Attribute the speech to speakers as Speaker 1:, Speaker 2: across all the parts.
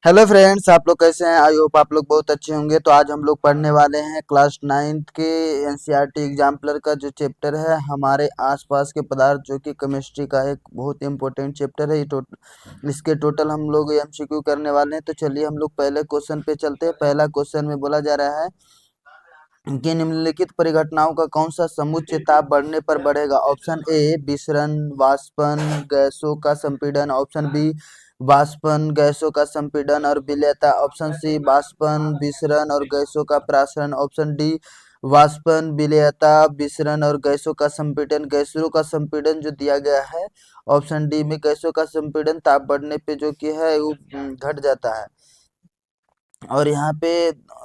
Speaker 1: Hello friends, आप लोग कैसे हैं? आई होप आप लोग बहुत अच्छे होंगे। तो आज हम लोग पढ़ने वाले हैं क्लास 9th के एनसीईआरटी एग्जाम्पलर का जो चैप्टर है हमारे आसपास के पदार्थ, जो कि केमिस्ट्री का एक बहुत इंपॉर्टेंट चैप्टर है। इसके टोटल हम लोग एमसीक्यू करने वाले हैं। तो चलिए हम लोग पहले क्वेश्चन पे चलते हैं। पहला क्वेश्चन में बोला जा रहा है कि निम्नलिखित परिघटनाओं का कौन सा समुच्च ताप बढ़ने पर बढ़ेगा। ऑप्शन ए विसरण, वाष्पन, गैसों का संपीड़न। ऑप्शन बी वाष्पन, गैसों का संपीड़न और विलेयता। ऑप्शन सी वाष्पन, विसरण और गैसों का प्रासरण। ऑप्शन डी वाष्पन, विलेयता, विसरण और गैसों का संपीड़न। गैसों का संपीड़न जो दिया गया है ऑप्शन डी में, गैसों का संपीड़न ताप बढ़ने पे जो कि है वो घट जाता है। और यहाँ पे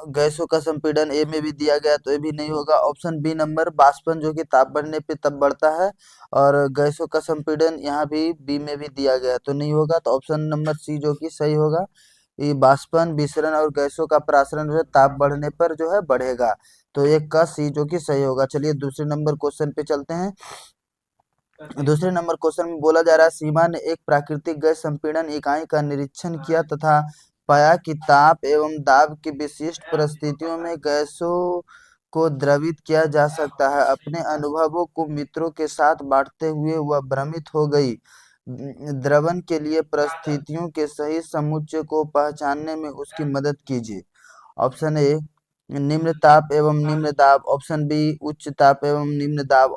Speaker 1: गैसों का संपीड़न ए में भी दिया गया, तो ये भी नहीं होगा। ऑप्शन बी नंबर वाष्पन जो कि ताप बढ़ने पे तब बढ़ता है, और गैसों का संपीड़न यहाँ भी बी में भी दिया गया, तो नहीं होगा। तो ऑप्शन नंबर सी जो कि सही होगा, ये वाष्पन, विसरण और गैसों का प्रासरण जो है ताप बढ़ने पर जो है बढ़ेगा। तो एक का सी जो कि सही होगा। चलिए दूसरे नंबर क्वेश्चन पे चलते हैं। दूसरे नंबर क्वेश्चन में बोला जा रहा है, सीमा ने एक प्राकृतिक गैस संपीड़न इकाई का निरीक्षण किया तथा पाया कि ताप एवं दाब की विशिष्ट परिस्थितियों में गैसों को द्रवित किया जा सकता है। अपने अनुभवों को मित्रों के साथ बांटते हुए वह भ्रमित हो गई। द्रवण के लिए परिस्थितियों के सही समुच्चय को पहचानने में उसकी मदद कीजिए। ऑप्शन ए निम्न ताप एवं निम्न दाब। ऑप्शन बी उच्च ताप एवं निम्न दाब।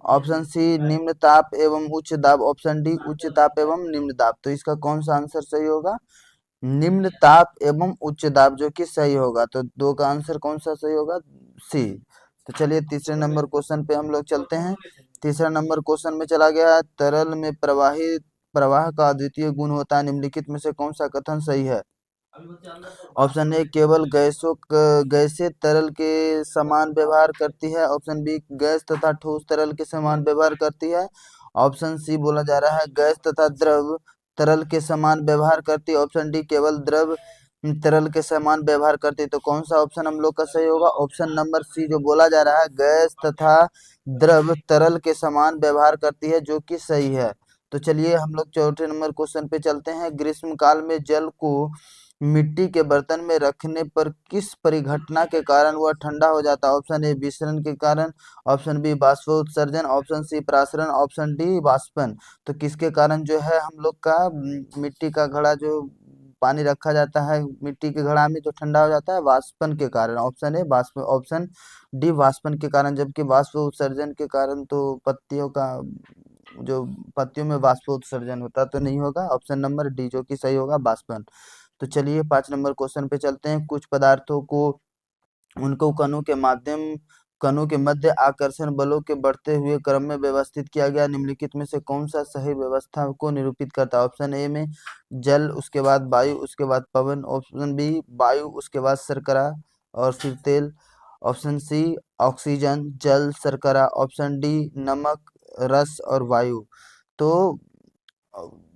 Speaker 1: ऑप्शन सी निम्न ताप एवं उच्च दाब। ऑप्शन डी उच्च ताप एवं निम्न दाब। तो इसका कौन सा आंसर सही होगा? निम्न ताप एवं उच्च दाब जो कि सही होगा। तो दो का आंसर कौन सा सही होगा? सी। तो चलिए तीसरे नंबर क्वेश्चन पे हम लोग चलते हैं। तीसरा नंबर क्वेश्चन में चला गया, तरल में प्रवाह का अद्वितीय गुण होता है, निम्नलिखित में से कौन सा कथन सही है? ऑप्शन ए केवल गैसें तरल के समान व्यवहार करती है। ऑप्शन बी गैस तथा ठोस तरल के समान व्यवहार करती है। ऑप्शन सी बोला जा रहा है गैस तथा द्रव तरल के समान व्यवहार करती है। ऑप्शन डी केवल द्रव तरल के समान व्यवहार करती है। तो कौन सा ऑप्शन हम लोग का सही होगा? ऑप्शन नंबर सी जो बोला जा रहा है गैस तथा द्रव तरल के समान व्यवहार करती है, जो कि सही है। तो चलिए हम लोग चौथे नंबर क्वेश्चन पे चलते हैं। ग्रीष्म काल में जल को मिट्टी के बर्तन में रखने पर किस परिघटना के कारण वह ठंडा हो जाता है? ऑप्शन ए विसरण के कारण। ऑप्शन बी बाष्पोत्सर्जन। ऑप्शन सी प्रासरण। ऑप्शन डी वाष्पन। तो किसके कारण जो है हम लोग का मिट्टी का घड़ा जो पानी रखा जाता है मिट्टी के घड़ा में, जो ठंडा हो जाता है वाष्पन के कारण। ऑप्शन ए वाष्प, ऑप्शन डी वाष्पन के कारण। जबकि वाष्प उत्सर्जन के कारण तो पत्तियों का जो पत्तियों में वाष्पोत्सर्जन होता, तो नहीं होगा। ऑप्शन नंबर डी जो कि सही होगा, वाष्पन। तो चलिए 5 नंबर क्वेश्चन पे चलते हैं। कुछ पदार्थों को उनको कणों के मध्य आकर्षण बलों के बढ़ते हुए क्रम में व्यवस्थित किया गया, निम्नलिखित में से कौन सा सही व्यवस्था को निरूपित करता है? ऑप्शन ए में जल, उसके बाद वायु, उसके बाद पवन। ऑप्शन बी वायु, उसके बाद शर्करा और फिर तेल। ऑप्शन सी ऑक्सीजन, जल, शर्करा। ऑप्शन डी नमक, रस और वायु। तो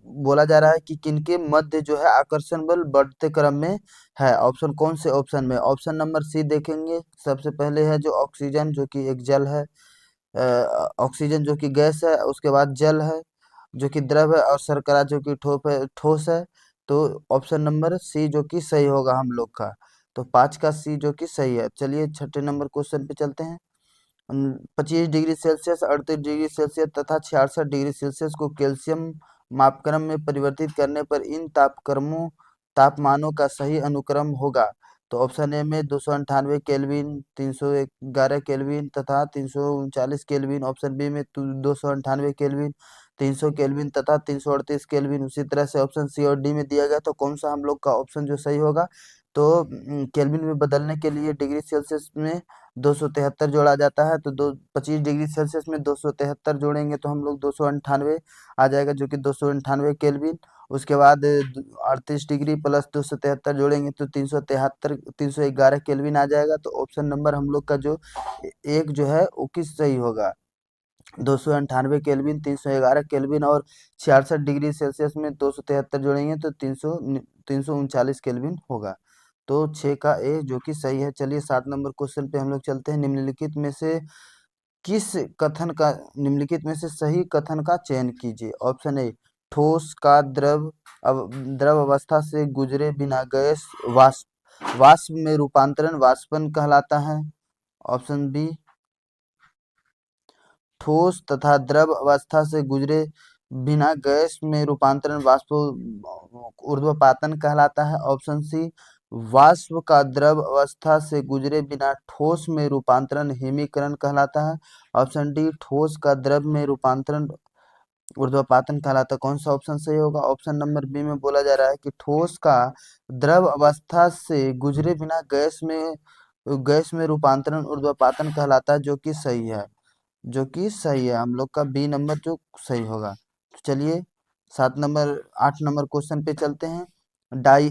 Speaker 1: बोला जा रहा है कि किनके मध्य जो है आकर्षण बल बढ़ते क्रम में है। ऑप्शन कौन से ऑप्शन में? ऑप्शन नंबर सी देखेंगे। सबसे पहले है जो ऑक्सीजन जो कि एक जल है, ऑक्सीजन जो कि गैस है, उसके बाद जल है जो कि द्रव है, और शर्करा जो कि ठोस है। तो ऑप्शन नंबर सी जो कि सही होगा हम लोग का। तो 5 का सी जो कि सही है। चलिए छठे नंबर क्वेश्चन पे चलते हैं। 25 डिग्री सेल्सियस, 38 डिग्री सेल्सियस तथा 66 डिग्री सेल्सियस को कैल्शियम मापक्रम में परिवर्तित करने पर इन तापमानों का सही अनुक्रम होगा। तो ऑप्शन ए में 298 केल्विन, 311 केल्विन तथा 339 केल्विन। ऑप्शन बी में 298 केल्विन, 300 केल्विन तथा 338 केल्विन। उसी तरह से ऑप्शन सी और डी में दिया गया। तो कौन सा हम लोग का ऑप्शन जो सही होगा? तो केल्विन में बदलने के लिए डिग्री सेल्सियस में 273 जोड़ा जाता है। तो 25 डिग्री सेल्सियस में 273 जोड़ेंगे तो हम लोग 298 आ जाएगा, जो कि 298 केल्विन। उसके बाद 38 डिग्री प्लस 273 जोड़ेंगे तो 311 केल्विन आ जाएगा। तो ऑप्शन नंबर हम लोग का जो एक जो है वो किस सही होगा? 298 केल्विन, 311 केल्विन और 66 डिग्री सेल्सियस में 273 जोड़ेंगे तो 339 केल्विन होगा। तो 6 का ए जो कि सही है। चलिए 7 नंबर क्वेश्चन पे हम लोग चलते हैं। किस निम्नलिखित में से सही कथन का चयन कीजिए। ऑप्शन ए ठोस का द्रव अवस्था से गुजरे बिना गैस वाष्प में रूपांतरण वाष्पन कहलाता है। Option B. ठोस तथा द्रव अवस्था से गुजरे बिना गैस में रूपांतरण वाष्प ऊर्ध्वपातन कहलाता है। Option C. वाष्प का द्रव अवस्था से गुजरे बिना ठोस में रूपांतरण हिमीकरण कहलाता है। Option D. ठोस का द्रव में रूपांतरण ऊर्ध्वपातन कहलाता है। कौन सा ऑप्शन सही होगा? ऑप्शन नंबर बी में बोला जा रहा है कि ठोस का द्रव अवस्था से गुजरे बिना गैस में रूपांतरण ऊर्ध्वपातन कहलाता है, जो कि सही है। जो कि सही है, हम लोग का बी नंबर जो सही होगा। तो चलिए 8 नंबर क्वेश्चन पे चलते हैं। डाई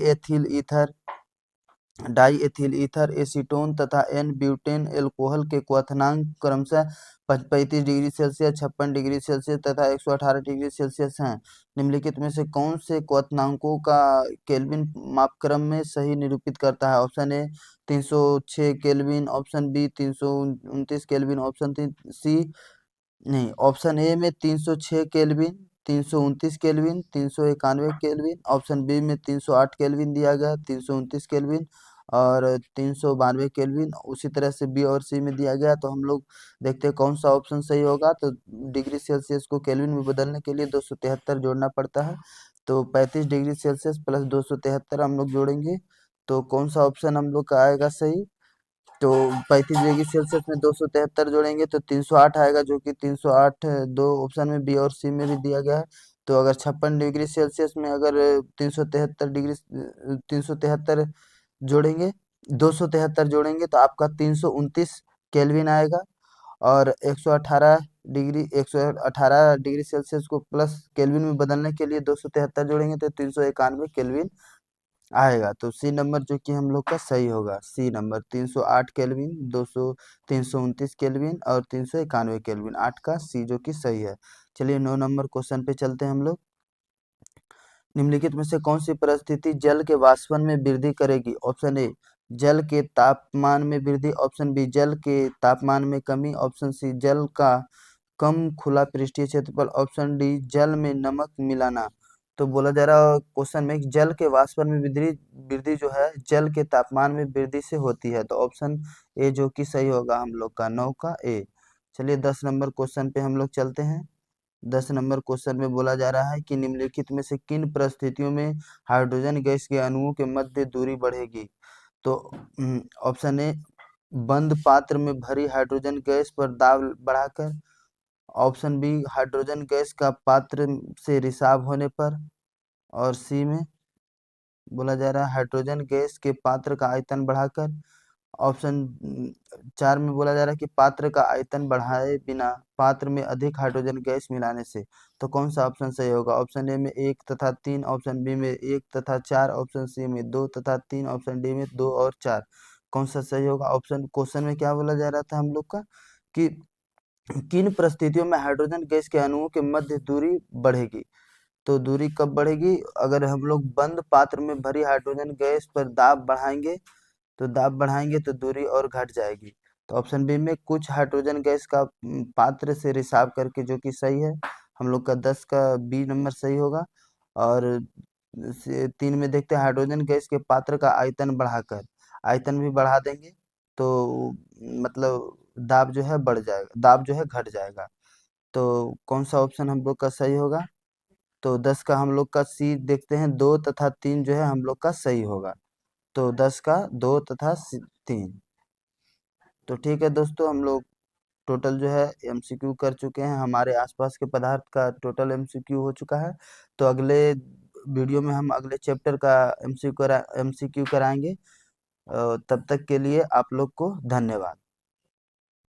Speaker 1: एथिल ईथर एसीटोन तथा एन ब्यूटेन एल्कोहल के क्वथनांक क्रमशः 35 डिग्री सेल्सियस, 56 डिग्री सेल्सियस तथा 118 डिग्री सेल्सियस हैं। निम्नलिखित में से कौन से क्वथनांकों का केल्विन मापक्रम में सही निरूपित करता है? Option A 306 kelvin, option B 329 kelvin, option C नहीं, ऑप्शन ए में 306 kelvin, 329 kelvin, 391 kelvin, option B में 308 केल्विन दिया गया, 329 केल्विन और 392 केल्विन। उसी तरह से बी और सी में दिया गया। तो हम लोग देखते हैं कौन सा ऑप्शन सही होगा। तो डिग्री सेल्सियस को केल्विन में बदलने के लिए 273 जोड़ना पड़ता है। तो 35 डिग्री सेल्सियस प्लस 273 हम लोग जोड़ेंगे। तो कौन सा ऑप्शन हम लोग का आएगा सही? तो 35 डिग्री सेल्सियस में 273 जोड़ेंगे तो 308 आएगा, जो कि 308 दो ऑप्शन में बी और सी में भी दिया गया है। तो अगर 56 डिग्री सेल्सियस में अगर 373 जोड़ेंगे 273 जोड़ेंगे तो आपका 329 केल्विन आएगा। और 118 डिग्री सेल्सियस को प्लस केल्विन में बदलने के लिए 273 जोड़ेंगे तो 391 केल्विन आएगा। तो सी नंबर जो कि हम लोग का सही होगा। सी नंबर 308 केल्विन, 329 केल्विन और 391 केल्विन, 8 का सी जो कि सही है। चलिए 9 नंबर क्वेश्चन पे चलते हैं हम लोग। निम्नलिखित में से कौन सी परिस्थिति जल के वाष्पन में वृद्धि करेगी? ऑप्शन ए जल के तापमान में वृद्धि, ऑप्शन बी जल के तापमान में कमी, ऑप्शन सी जल का कम खुला पृष्ठीय क्षेत्रफल, ऑप्शन डी जल में नमक मिलाना। तो बोला जा रहा है क्वेश्चन में कि जल के वाष्पन में वृद्धि वृद्धि जो है जल के तापमान में वृद्धि से होती है। तो ऑप्शन ए जो कि सही होगा हम लोग का 9 का ए। चलिए 10 नंबर क्वेश्चन पे हम लोग चलते हैं। 10 नंबर क्वेश्चन में बोला जा रहा है कि निम्नलिखित में से किन परिस्थितियों में हाइड्रोजन गैस के अणुओं के मध्य दूरी बढ़ेगी? तो ऑप्शन ए बंद पात्र में भरी हाइड्रोजन गैस पर दाब बढ़ाकर, ऑप्शन बी हाइड्रोजन गैस का पात्र से रिसाव होने पर, और सी में बोला जा रहा है हाइड्रोजन गैस के पात्र का आयतन बढ़ाकर, ऑप्शन 4 में बोला जा रहा है कि पात्र का आयतन बढ़ाए बिना पात्र में अधिक हाइड्रोजन गैस मिलाने से। तो कौन सा ऑप्शन सही होगा? ऑप्शन ए में 1 तथा 3, ऑप्शन बी में 1 तथा 4, ऑप्शन सी में 2 तथा 3, ऑप्शन डी में 2 और 4। कौन सा सही होगा? ऑप्शन क्वेश्चन में क्या बोला जा रहा था हम लोग का कि किन परिस्थितियों में हाइड्रोजन गैस के अणुओं के मध्य दूरी बढ़ेगी? तो दूरी कब बढ़ेगी? अगर हम लोग बंद पात्र में भरी हाइड्रोजन गैस पर दाब बढ़ाएंगे तो दूरी और घट जाएगी। तो ऑप्शन बी में कुछ हाइड्रोजन गैस का पात्र से रिसाव करके, जो कि सही है। हम लोग का 10 का बी नंबर सही होगा। और 3 में देखते हैं हाइड्रोजन गैस के पात्र का आयतन बढ़ाकर, आयतन भी बढ़ा देंगे तो मतलब दाब जो है बढ़ जाएगा, दाब जो है घट जाएगा। तो कौन सा ऑप्शन हम लोग का सही होगा? तो 10 का हम लोग का सी देखते हैं, 2 तथा 3 जो है हम लोग का सही होगा। तो 10 का 2 तथा 3। तो ठीक है दोस्तों, हम लोग टोटल जो है एमसीक्यू कर चुके हैं। हमारे आसपास के पदार्थ का टोटल एमसीक्यू हो चुका है। तो अगले वीडियो में हम अगले चैप्टर का एमसीक्यू कराएंगे। तब तक के लिए आप लोग को धन्यवाद।